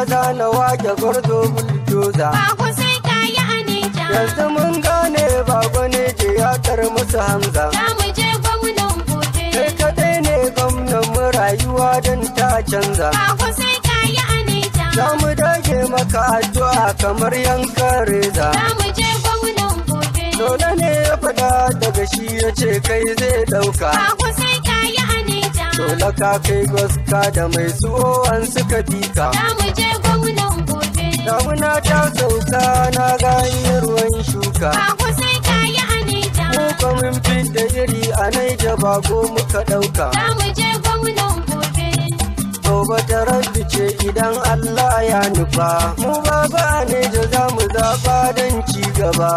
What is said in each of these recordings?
za na wake gwarzo buldoza. Bago sai ka yi a Neja. Yanzu mun gane bago ne je ya kar musu hamza. Za mu je gwamnan gobe. Kai kadai ne gwamnan mu rayuwa don ta canza. Bago sai ka yi a Neja. Za mu dage maka addu'a kamar yankan reza. Za mu je gwamnan gobe. Dole ne ya faɗa daga shi ya ce kai zai ɗauka. Bago sai ka yi a Neja. Dole ka kai gwaska da mai su'o'an suka bika. Za mu je gwamnan gobe. Damuna ta sauka na gani ruwan shuka. Bago sai ka yi a Neja. Mu ko mun fidda iri a Naija bago muka ɗauka. Za mu je gwamnan gobe. Gobe ta rabbi ce idan Allah ya nufa. Mu bago a Naija za mu zaɓa don ci gaba.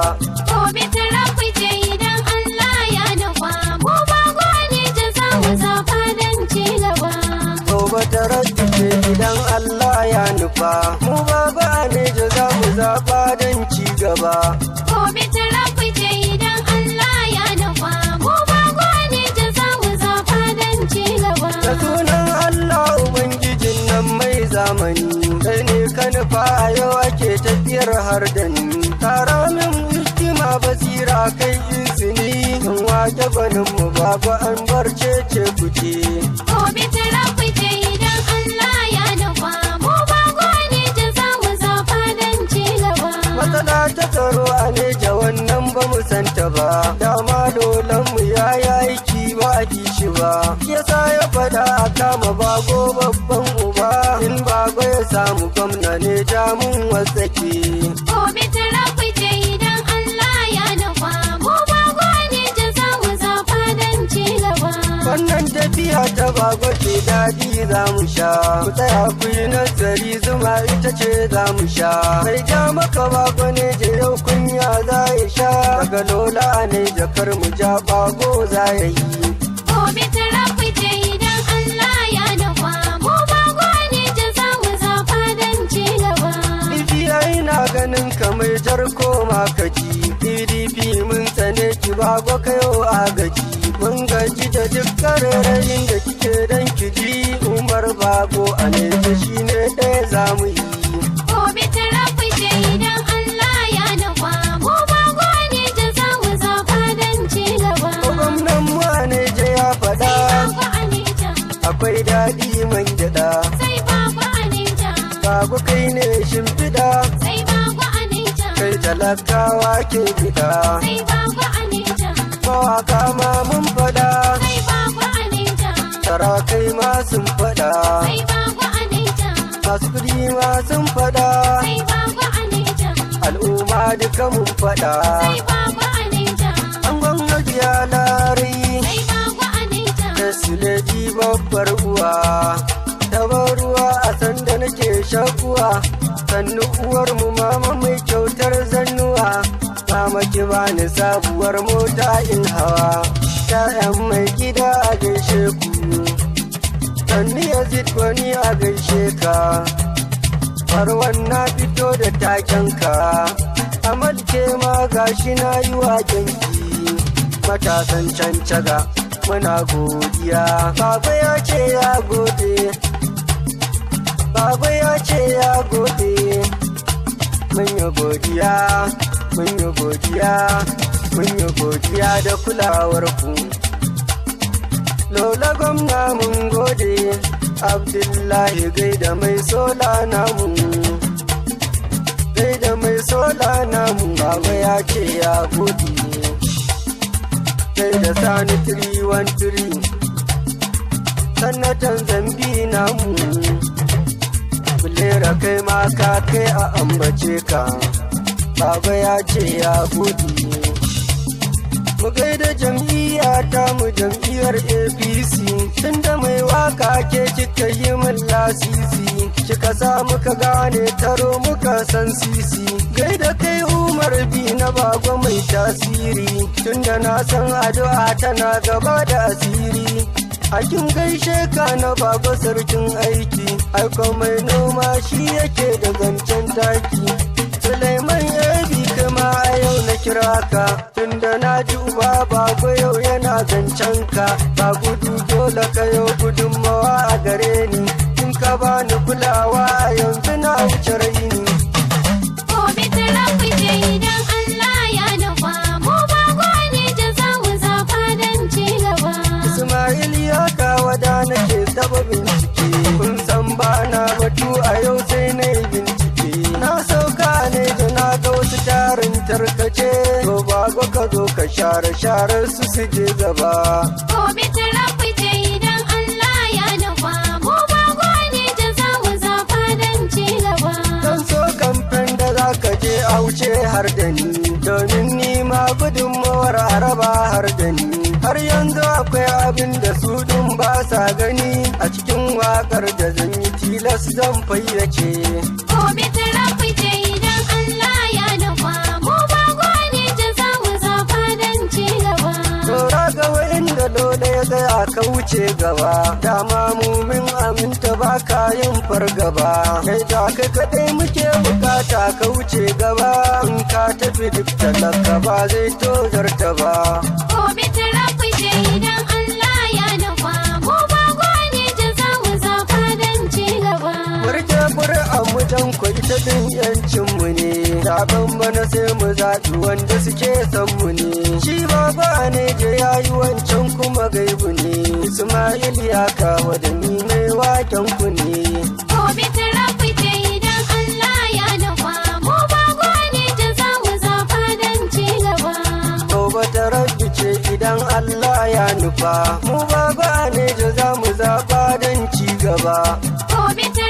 Gobe ta rabu ce idan Allah ya nufa. Mu bago a Neja za mu zaɓa don ci gaba. Gobe ta rabbi ce idan Allah ya nufa. Mu bago a Naija za mu zaɓa don ci gaba. Gobe ta rabu ce idan Allah ya nufa. Mu bago a Neja za mu zaɓa don ci gaba. Da sunan Allah Ubangijin nan mai zamani. Kai ne ka nufa a yau ake tafiyar har da ni. Tara min hikima basira kai izini. In wake gwanin mu babu an bar cece kuce. Gobe ta rabu ce idan Allah ya nufa. Mu bago a Neja za mu zaɓa don ci gaba. Matsala ta tsaro a Neja wannan ba mu santa ba. Dama dolan mu ya yi aiki ba a ji shi ba. Yasa ya faɗa a kama bago babban uba. In bago ya samu gwamna Neja mun wasake. Gobe ta rabu ce idan Allah ya nufa. Mu bago a Neja za mu zaɓa don ci gaba. Wannan tafiya ta bago ce daɗi za mu sha. Ku tsaya ku yi nazari zuma ita ce za mu sha. Mai ja maka bago ne je yau kunya za ya sha. Daga lola ne jakar mu ja bago za ya yi. Gobe ta rabu ce idan Allah ya nufa. Mu bago a Neja za mu zaɓa don ci gaba. PDP na ganin kamar jar koma kaji. PDP mun tsane ki bago kayo agaji. Mun gaji da duk karerayin da kike dan kiji. Umar bago a Neja shine ɗaya za mu yi. Gobe ta rabu ce idan Allah ya nufa. Mu bago a Neja za mu zaɓa don ci gaba. Gwamnan mu a Neja ya faɗa. Bago a Neja. Akwai daɗi man gyaɗa. Sai bago a Neja. Bago kai ne shimfiɗa. Sai bago a Neja. Kai talakawa ke fiɗa. Sai bago a Neja. Mawaka ma mun faɗa. Sai bago a Neja. Sarakai ma sun faɗa. Sai bago a Neja. Masu kuɗi ma sun faɗa. Sai bago a Neja. Al'umma duka mun faɗa. Sai bago a Neja. An gwamnati ya lari. Sai bago a Neja. Da sileji babbar uwa. Tabar ruwa a sanda nake shakuwa. Sannu uwar mu mama mai kyautar zannuwa. Mama ki bani sabuwar mota in hawa. Ta'yan mai gida a gaishe ku. Sannu Yazid wani a gaishe ka. Farwan na fito da takenka. Amal ke ma gashi na yi waƙenki. Matasan cancaga muna godiya. Baba ya ce ya gode. Baba ya ce ya gode. Mun yi godiya. Mun yi godiya. Mun yi godiya da kulawar ku. Lola gwamna mun gode. Abdullahi gaida mai sola namu. Gaida mai sola namu. Baba ya ce ya gode. Gaida sani 313. Sanatan zambi namu. Bulera kai ma ka kai a ambace ka. Baba ya ce ya gode. Mu gaida jam'iyya ta mu jam'iyyar APC. Tunda mai waka ke kika yi min lasisi. Kika sa muka gane taro muka san sisi. Gaida kai Umar bi na bago mai tasiri. Tunda na san addu'a tana gaba da asiri. Hakin gaishe ka na bago sarkin aiki. Aiko mai noma shi yake da zancen taki. Suleiman Yabi kuma a yau na kira ka. Tunda na ji uba bago yau yana zancen ka. Ba gudu dole ka yau gudunmawa a gare ni. In ka bani kulawa a yanzu na to bago ka zo ka share su je gaba. Gobe ta rabu ce idan Allah ya nufa, mu bago ne da za mu zaɓa don ci gaba. Kan so kamfen da za ka je a wuce har da ni, domin ni ma gudunmawar araba har da ni. Har yanzu akwai abin da su ɗin ba sa gani, a cikin waƙar da zan yi tilas zan fayyace. Gobe ta rabu ce idan Allah ya nufa, mu bago ne da za mu zaɓa don ci gaba. Tora ga wa'inda dole ya tsaya ka wuce gaba, dama mu min aminta ba ka yin fargaba. Kai da kai kaɗai muke bukata ka wuce gaba, in ka tafi duk talaka ba zai tozarta ba. Gobe ta rabu ce idan Allah ya nufa, mu bago ne da za mu zaɓa don ci gaba. Murje ƙuri'an mu dan ku ita din yancinmu ne, zaɓen bana sai mu zaɓi wanda suke son mu ne. Shi baba ne je yayi wancan kuma gaibu ne, Ismail ya kawo da ni mai waken ku ne. Gobe ta rabu ce idan Allah ya nufa, mu bago ne da za mu zaɓa don ci gaba. Gobe ta rabu ce idan Allah ya nufa, mu baba ne da za mu zaɓa don ci gaba. Gobe ta